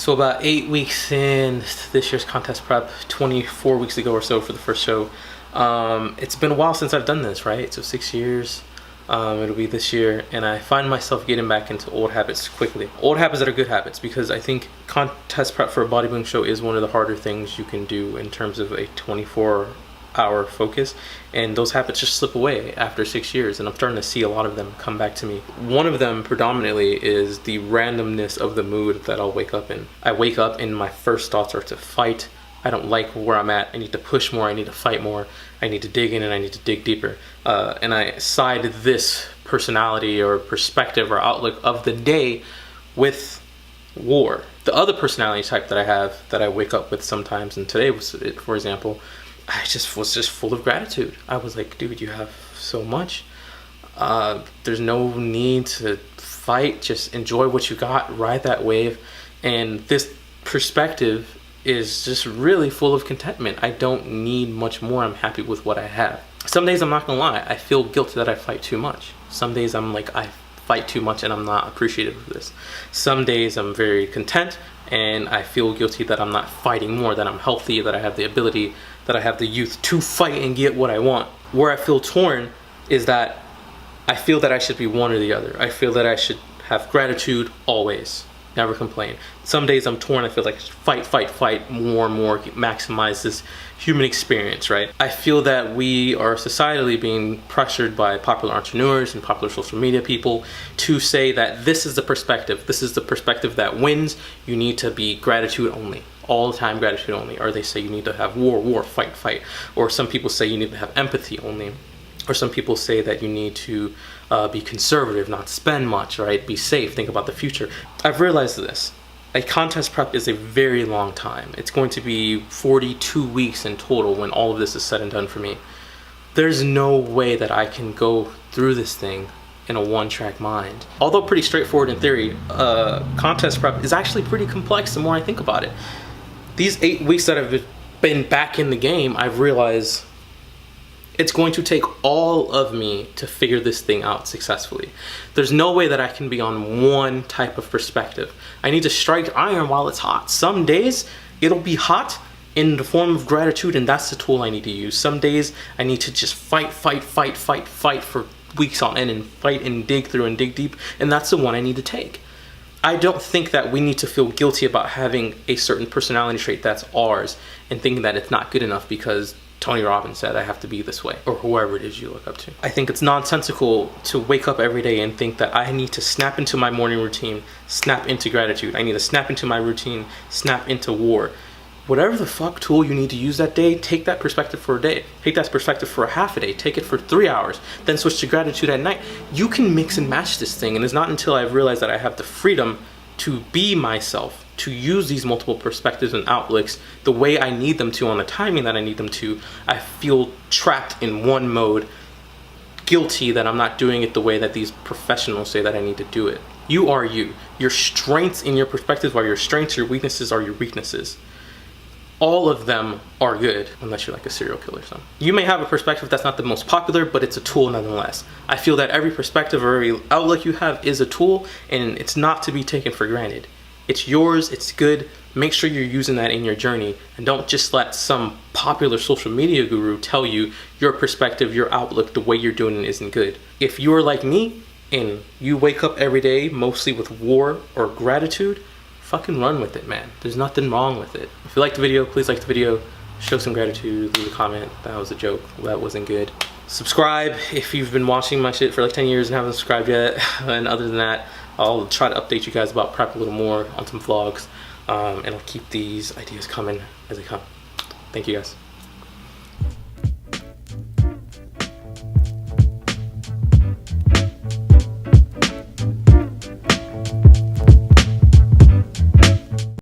So about 8 weeks in this year's contest prep, 24 weeks ago or so for the first show. It's been a while since I've done this, right? So 6 years. It'll be this year, and I find myself getting back into old habits quickly. Old habits that are good habits, because I think contest prep for a bodybuilding show is one of the harder things you can do in terms of a 24-hour focus, and those habits just slip away after 6 years, and I'm starting to see a lot of them come back to me. One of them predominantly is the randomness of the mood that I'll wake up in. I wake up and my first thoughts are to fight. I don't like where I'm at. I need to push more. I need to fight more. I need to dig in and I need to dig deeper. And I side this personality or perspective or outlook of the day with war. The other personality type that I have that I wake up with sometimes, and today was it, for example, I was just full of gratitude. I was like, dude, you have so much. There's no need to fight. Just enjoy what you got. Ride that wave. And this perspective is just really full of contentment. I don't need much more. I'm happy with what I have. Some days, I'm not gonna lie, I feel guilty that I fight too much. Some days I'm like, I fight too much and I'm not appreciative of this. Some days I'm very content and I feel guilty that I'm not fighting more, that I'm healthy, that I have the ability, that I have the youth to fight and get what I want. Where I feel torn is that I feel that I should be one or the other. I feel that I should have gratitude always. Never complain. Some days I'm torn. I feel like fight more and more, maximize this human experience, right? I feel that we are societally being pressured by popular entrepreneurs and popular social media people to say that this is the perspective. This is the perspective that wins. You need to be gratitude only. All the time gratitude only. Or they say you need to have war, fight. Or some people say you need to have empathy only. Or some people say that you need to be conservative, not spend much, right? Be safe, think about the future. I've realized this. A contest prep is a very long time. It's going to be 42 weeks in total when all of this is said and done for me. There's no way that I can go through this thing in a one-track mind. Although pretty straightforward in theory, contest prep is actually pretty complex the more I think about it. These 8 weeks that I've been back in the game, I've realized it's going to take all of me to figure this thing out successfully. There's no way that I can be on one type of perspective. I need to strike iron while it's hot. Some days it'll be hot in the form of gratitude, and that's the tool I need to use. Some days I need to just fight for weeks on end and fight and dig through and dig deep, and that's the one I need to take. I don't think that we need to feel guilty about having a certain personality trait that's ours and thinking that it's not good enough because Tony Robbins said I have to be this way, or whoever it is you look up to. I think it's nonsensical to wake up every day and think that I need to snap into my morning routine, snap into gratitude. I need to snap into my routine, snap into war. Whatever the fuck tool you need to use that day, take that perspective for a day. Take that perspective for a half a day. Take it for 3 hours. Then switch to gratitude at night. You can mix and match this thing, and it's not until I've realized that I have the freedom to be myself, to use these multiple perspectives and outlooks the way I need them to on the timing that I need them to, I feel trapped in one mode, guilty that I'm not doing it the way that these professionals say that I need to do it. You are you. Your strengths in your perspectives are your strengths, your weaknesses are your weaknesses. All of them are good, unless you're like a serial killer or something. You may have a perspective that's not the most popular, but it's a tool nonetheless. I feel that every perspective or every outlook you have is a tool, and it's not to be taken for granted. It's yours, it's good. Make sure you're using that in your journey, and don't just let some popular social media guru tell you your perspective, your outlook, the way you're doing it isn't good. If you're like me, and you wake up every day mostly with war or gratitude, fucking run with it, man. There's nothing wrong with it. If you liked the video, please like the video. Show some gratitude, leave a comment. That was a joke. That wasn't good. Subscribe if you've been watching my shit for like 10 years and haven't subscribed yet. And other than that, I'll try to update you guys about prep a little more on some vlogs. And I'll keep these ideas coming as they come. Thank you guys.